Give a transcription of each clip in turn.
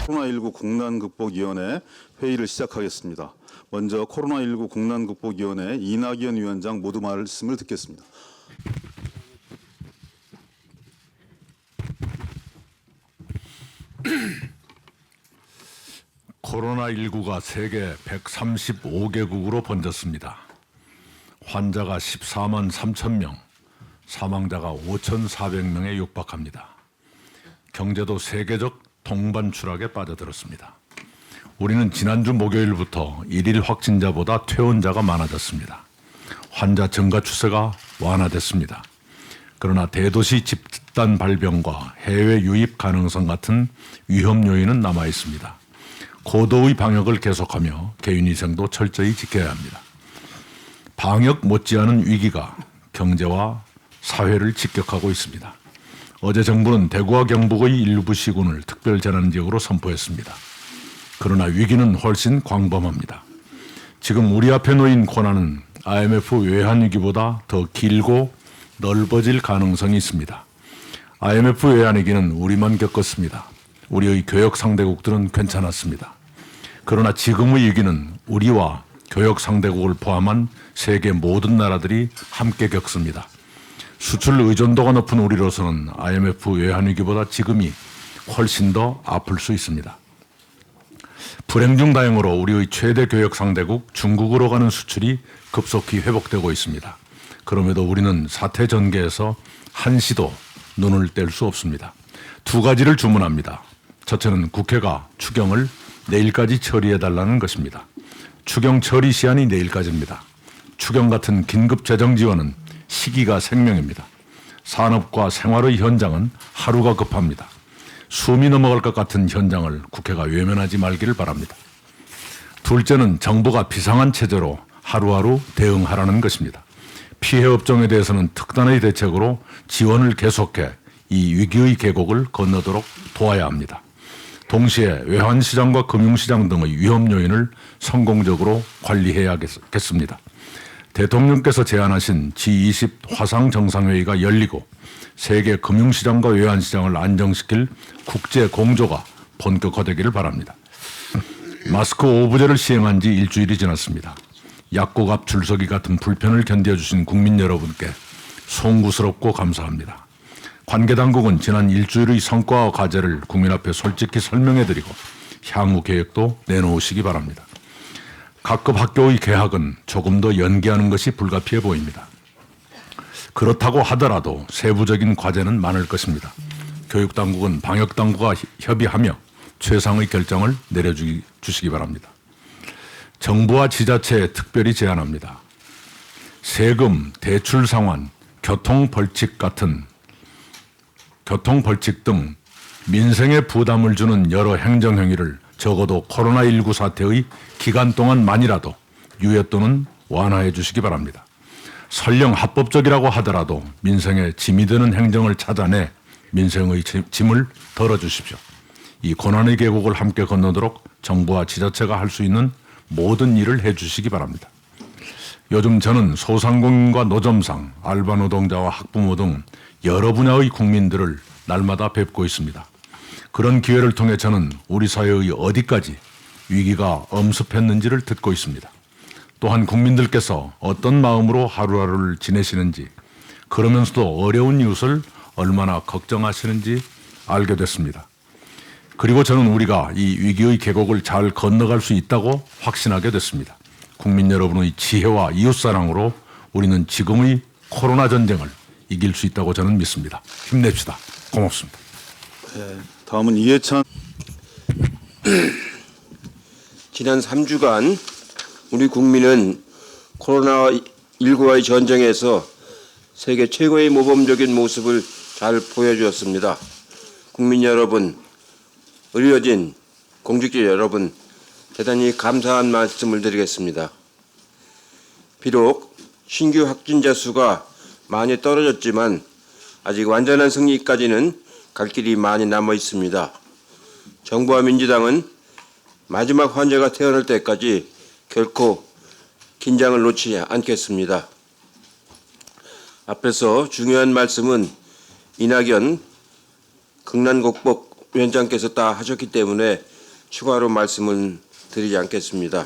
코로나19 국난극복위원회 회의를 시작하겠습니다. 먼저 코로나19 국난극복위원회 이낙연 위원장 모두 말씀을 듣겠습니다. 코로나19가 세계 135개국으로 번졌습니다. 환자가 14만 3천 명, 사망자가 5,400명에 육박합니다. 경제도 세계적 동반 추락에 빠져들었습니다. 우리는 지난주 목요일부터 일일 확진자보다 퇴원자가 많아졌습니다. 환자 증가 추세가 완화됐습니다. 그러나 대도시 집단 발병과 해외 유입 가능성 같은 위험 요인은 남아 있습니다. 고도의 방역을 계속하며 개인위생도 철저히 지켜야 합니다. 방역 못지않은 위기가 경제와 사회를 직격하고 있습니다. 어제 정부는 대구와 경북의 일부 시군을 특별재난지역으로 선포했습니다. 그러나 위기는 훨씬 광범합니다. 지금 우리 앞에 놓인 고난은 IMF 외환위기보다 더 길고 넓어질 가능성이 있습니다. IMF 외환위기는 우리만 겪었습니다. 우리의 교역 상대국들은 괜찮았습니다. 그러나 지금의 위기는 우리와 교역 상대국을 포함한 세계 모든 나라들이 함께 겪습니다. 수출 의존도가 높은 우리로서는 IMF 외환위기보다 지금이 훨씬 더 아플 수 있습니다. 불행 중 다행으로 우리의 최대 교역 상대국 중국으로 가는 수출이 급속히 회복되고 있습니다. 그럼에도 우리는 사태 전개에서 한시도 눈을 뗄 수 없습니다. 두 가지를 주문합니다. 첫째는 국회가 추경을 내일까지 처리해달라는 것입니다. 추경 처리 시한이 내일까지입니다. 추경 같은 긴급 재정 지원은 시기가 생명입니다. 산업과 생활의 현장은 하루가 급합니다. 숨이 넘어갈 것 같은 현장을 국회가 외면하지 말기를 바랍니다. 둘째는 정부가 비상한 체제로 하루하루 대응하라는 것입니다. 피해 업종에 대해서는 특단의 대책으로 지원을 계속해 이 위기의 계곡을 건너도록 도와야 합니다. 동시에 외환시장과 금융시장 등의 위험 요인을 성공적으로 관리해야겠습니다. 대통령께서 제안하신 G20 화상 정상회의가 열리고 세계 금융시장과 외환시장을 안정시킬 국제 공조가 본격화되기를 바랍니다. 마스크 오부제를 시행한 지 일주일이 지났습니다. 약국 앞 줄서기 같은 불편을 견뎌주신 국민 여러분께 송구스럽고 감사합니다. 관계당국은 지난 일주일의 성과와 과제를 국민 앞에 솔직히 설명해드리고 향후 계획도 내놓으시기 바랍니다. 각급 학교의 개학은 조금 더 연기하는 것이 불가피해 보입니다. 그렇다고 하더라도 세부적인 과제는 많을 것입니다. 교육당국은 방역당국과 협의하며 최상의 결정을 내려주시기 바랍니다. 정부와 지자체에 특별히 제안합니다. 세금, 대출 상환, 교통벌칙 등 민생에 부담을 주는 여러 행정행위를 적어도 코로나19 사태의 기간 동안만이라도 유예 또는 완화해 주시기 바랍니다. 설령 합법적이라고 하더라도 민생에 짐이 되는 행정을 찾아내 민생의 짐을 덜어주십시오. 이 고난의 계곡을 함께 건너도록 정부와 지자체가 할 수 있는 모든 일을 해주시기 바랍니다. 요즘 저는 소상공인과 노점상, 알바 노동자와 학부모 등 여러 분야의 국민들을 날마다 뵙고 있습니다. 그런 기회를 통해 저는 우리 사회의 어디까지 위기가 엄습했는지를 듣고 있습니다. 또한 국민들께서 어떤 마음으로 하루하루를 지내시는지, 그러면서도 어려운 이웃을 얼마나 걱정하시는지 알게 됐습니다. 그리고 저는 우리가 이 위기의 계곡을 잘 건너갈 수 있다고 확신하게 됐습니다. 국민 여러분의 지혜와 이웃사랑으로 우리는 지금의 코로나 전쟁을 이길 수 있다고 저는 믿습니다. 힘냅시다. 고맙습니다. 네, 다음은 이해찬. 지난 3주간 우리 국민은 코로나19와의 전쟁에서 세계 최고의 모범적인 모습을 잘 보여주었습니다. 국민 여러분, 의료진, 공직자 여러분, 대단히 감사한 말씀을 드리겠습니다. 비록 신규 확진자 수가 많이 떨어졌지만 아직 완전한 승리까지는 갈 길이 많이 남아 있습니다. 정부와 민주당은 마지막 환자가 태어날 때까지 결코 긴장을 놓지 않겠습니다. 앞에서 중요한 말씀은 이낙연 극난극복위원장께서 다 하셨기 때문에 추가로 말씀을 드리지 않겠습니다.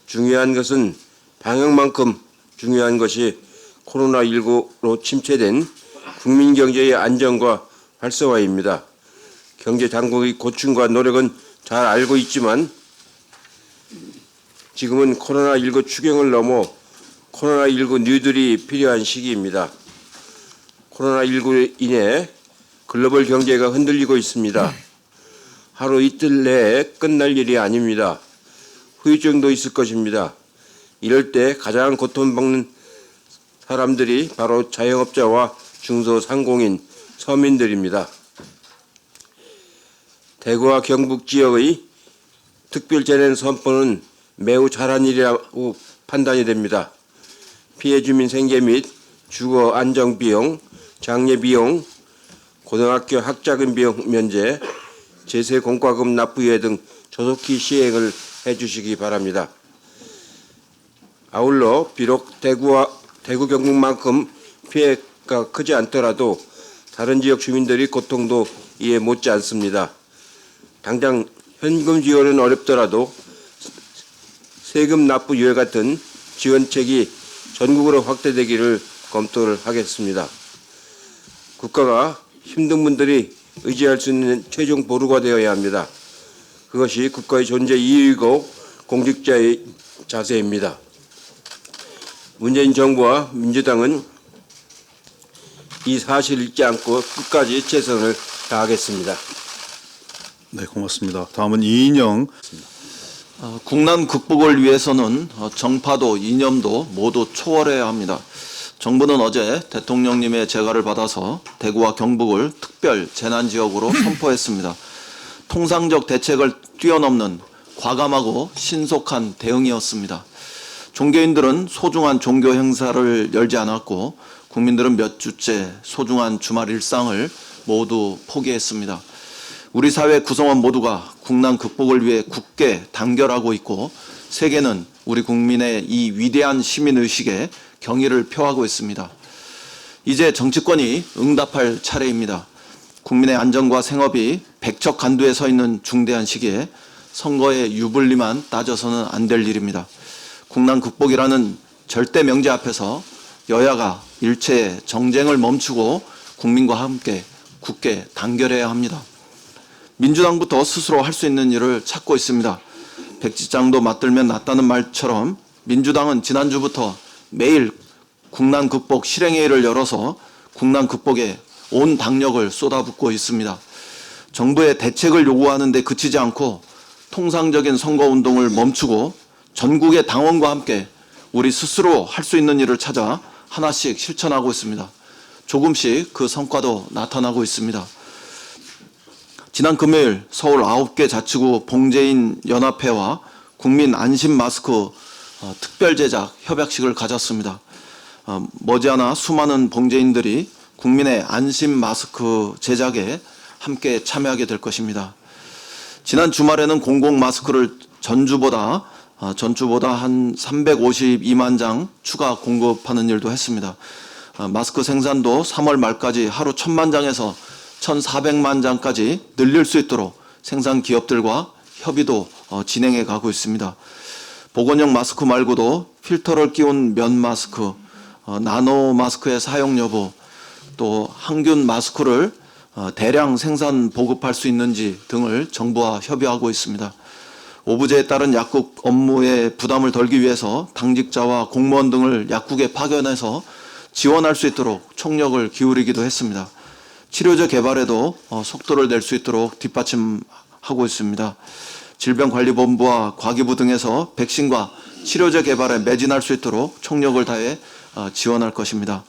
중요한 것은 방역만큼 중요한 것이 코로나19로 침체된 국민 경제의 안정과 활성화입니다. 경제 당국의 고충과 노력은 잘 알고 있지만 지금은 코로나19 추경을 넘어 코로나19 뉴딜이 필요한 시기입니다. 코로나19로 인해 글로벌 경제가 흔들리고 있습니다. 하루 이틀 내에 끝날 일이 아닙니다. 후유증도 있을 것입니다. 이럴 때 가장 고통받는 사람들이 바로 자영업자와 중소상공인, 서민들입니다. 대구와 경북 지역의 특별재난 선포는 매우 잘한 일이라고 판단이 됩니다. 피해 주민 생계 및 주거 안정 비용, 장례 비용, 고등학교 학자금 비용 면제, 제세 공과금 납부유예 등 조속히 시행을 해주시기 바랍니다. 아울러 비록 대구 경북만큼 피해가 크지 않더라도 다른 지역 주민들의 고통도 이해 못지 않습니다. 당장 현금 지원은 어렵더라도 세금 납부 유예 같은 지원책이 전국으로 확대되기를 검토를 하겠습니다. 국가가 힘든 분들이 의지할 수 있는 최종 보루가 되어야 합니다. 그것이 국가의 존재 이유이고 공직자의 자세입니다. 문재인 정부와 민주당은 이 사실을 잊지 않고 끝까지 최선을 다하겠습니다. 네, 고맙습니다. 다음은 이인영. 국난 극복을 위해서는 정파도 이념도 모두 초월해야 합니다. 정부는 어제 대통령님의 재가를 받아서 대구와 경북을 특별 재난지역으로 선포했습니다. 통상적 대책을 뛰어넘는 과감하고 신속한 대응이었습니다. 종교인들은 소중한 종교 행사를 열지 않았고 국민들은 몇 주째 소중한 주말 일상을 모두 포기했습니다. 우리 사회 구성원 모두가 국난 극복을 위해 굳게 단결하고 있고 세계는 우리 국민의 이 위대한 시민의식에 경의를 표하고 있습니다. 이제 정치권이 응답할 차례입니다. 국민의 안전과 생업이 백척간두에 서 있는 중대한 시기에 선거의 유불리만 따져서는 안 될 일입니다. 국난 극복이라는 절대 명제 앞에서 여야가 일체의 정쟁을 멈추고 국민과 함께 굳게 단결해야 합니다. 민주당부터 스스로 할 수 있는 일을 찾고 있습니다. 백지장도 맞들면 낫다는 말처럼 민주당은 지난주부터 매일 국난 극복 실행회의를 열어서 국난 극복에 온 당력을 쏟아붓고 있습니다. 정부의 대책을 요구하는 데 그치지 않고 통상적인 선거운동을 멈추고 전국의 당원과 함께 우리 스스로 할 수 있는 일을 찾아 하나씩 실천하고 있습니다. 조금씩 그 성과도 나타나고 있습니다. 지난 금요일 서울 9개 자치구 봉제인 연합회와 국민 안심 마스크 특별 제작 협약식을 가졌습니다. 머지않아 수많은 봉제인들이 국민의 안심 마스크 제작에 함께 참여하게 될 것입니다. 지난 주말에는 공공 마스크를 전주보다 한 352만 장 추가 공급하는 일도 했습니다. 마스크 생산도 3월 말까지 하루 1,000만 장에서 1,400만 장까지 늘릴 수 있도록 생산 기업들과 협의도 진행해 가고 있습니다. 보건용 마스크 말고도 필터를 끼운 면 마스크, 나노 마스크의 사용 여부, 또 항균 마스크를 대량 생산 보급할 수 있는지 등을 정부와 협의하고 있습니다. 오부제에 따른 약국 업무의 부담을 덜기 위해서 당직자와 공무원 등을 약국에 파견해서 지원할 수 있도록 총력을 기울이기도 했습니다. 치료제 개발에도 속도를 낼 수 있도록 뒷받침하고 있습니다. 질병관리본부와 과기부 등에서 백신과 치료제 개발에 매진할 수 있도록 총력을 다해 지원할 것입니다.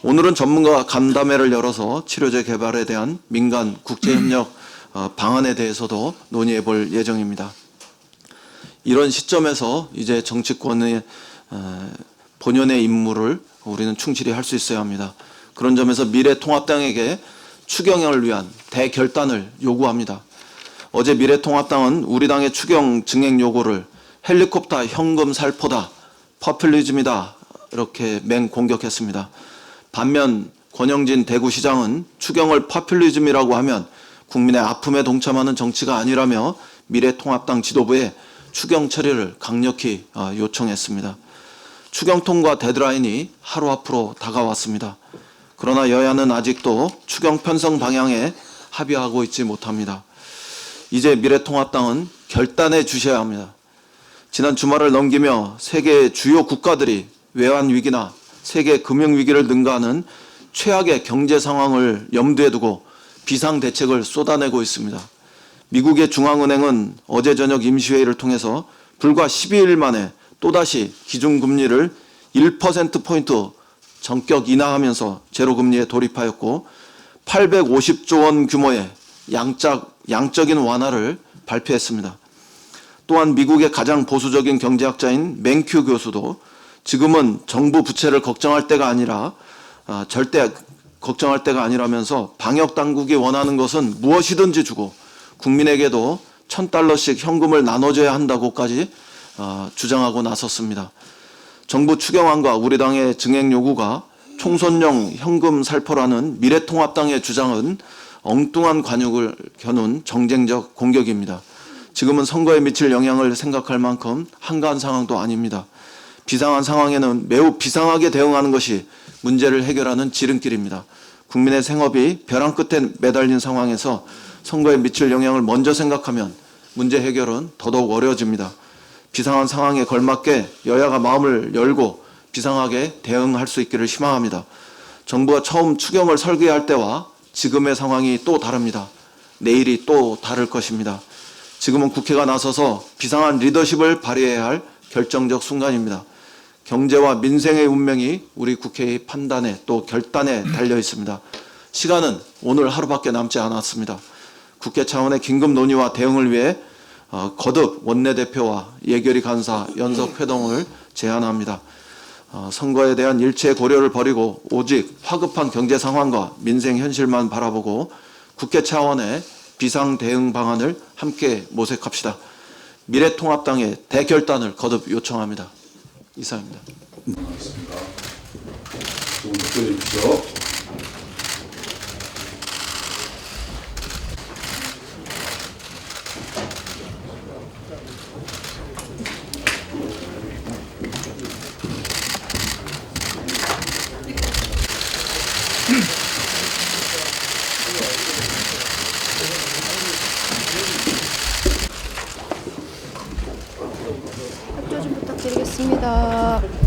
오늘은 전문가 간담회를 열어서 치료제 개발에 대한 민간 국제협력 방안에 대해서도 논의해 볼 예정입니다. 이런 시점에서 이제 정치권의 본연의 임무를 우리는 충실히 할 수 있어야 합니다. 그런 점에서 미래통합당에게 추경을 위한 대결단을 요구합니다. 어제 미래통합당은 우리 당의 추경 증액 요구를 헬리콥터 현금 살포다, 퍼퓰리즘이다 이렇게 맹공격했습니다. 반면 권영진 대구시장은 추경을 파퓰리즘이라고 하면 국민의 아픔에 동참하는 정치가 아니라며 미래통합당 지도부에 추경 처리를 강력히 요청했습니다. 추경 통과 데드라인이 하루 앞으로 다가왔습니다. 그러나 여야는 아직도 추경 편성 방향에 합의하고 있지 못합니다. 이제 미래통합당은 결단해 주셔야 합니다. 지난 주말을 넘기며 세계 주요 국가들이 외환 위기나 세계 금융 위기를 능가하는 최악의 경제 상황을 염두에 두고 비상 대책을 쏟아내고 있습니다. 미국의 중앙은행은 어제 저녁 임시회의를 통해서 불과 12일 만에 또다시 기준금리를 1%포인트 전격 인하하면서 제로금리에 돌입하였고 850조 원 규모의 양적인 완화를 발표했습니다. 또한 미국의 가장 보수적인 경제학자인 맨큐 교수도 지금은 정부 부채를 걱정할 때가 아니라 절대 걱정할 때가 아니라면서 방역 당국이 원하는 것은 무엇이든지 주고 국민에게도 $1,000씩 현금을 나눠줘야 한다고까지 주장하고 나섰습니다. 정부 추경안과 우리 당의 증액 요구가 총선용 현금 살포라는 미래통합당의 주장은 엉뚱한 관역을 겨눈 정쟁적 공격입니다. 지금은 선거에 미칠 영향을 생각할 만큼 한가한 상황도 아닙니다. 비상한 상황에는 매우 비상하게 대응하는 것이 문제를 해결하는 지름길입니다. 국민의 생업이 벼랑 끝에 매달린 상황에서 선거에 미칠 영향을 먼저 생각하면 문제 해결은 더더욱 어려워집니다. 비상한 상황에 걸맞게 여야가 마음을 열고 비상하게 대응할 수 있기를 희망합니다. 정부가 처음 추경을 설계할 때와 지금의 상황이 또 다릅니다. 내일이 또 다를 것입니다. 지금은 국회가 나서서 비상한 리더십을 발휘해야 할 결정적 순간입니다. 경제와 민생의 운명이 우리 국회의 판단에 또 결단에 달려 있습니다. 시간은 오늘 하루밖에 남지 않았습니다. 국회 차원의 긴급 논의와 대응을 위해 거듭 원내대표와 예결위 간사 연석회동을 제안합니다. 선거에 대한 일체 고려를 버리고 오직 화급한 경제 상황과 민생 현실만 바라보고 국회 차원의 비상 대응 방안을 함께 모색합시다. 미래통합당의 대결단을 거듭 요청합니다. 이상입니다. 조금 답변해 주십시오. 협조 좀 부탁드리겠습니다.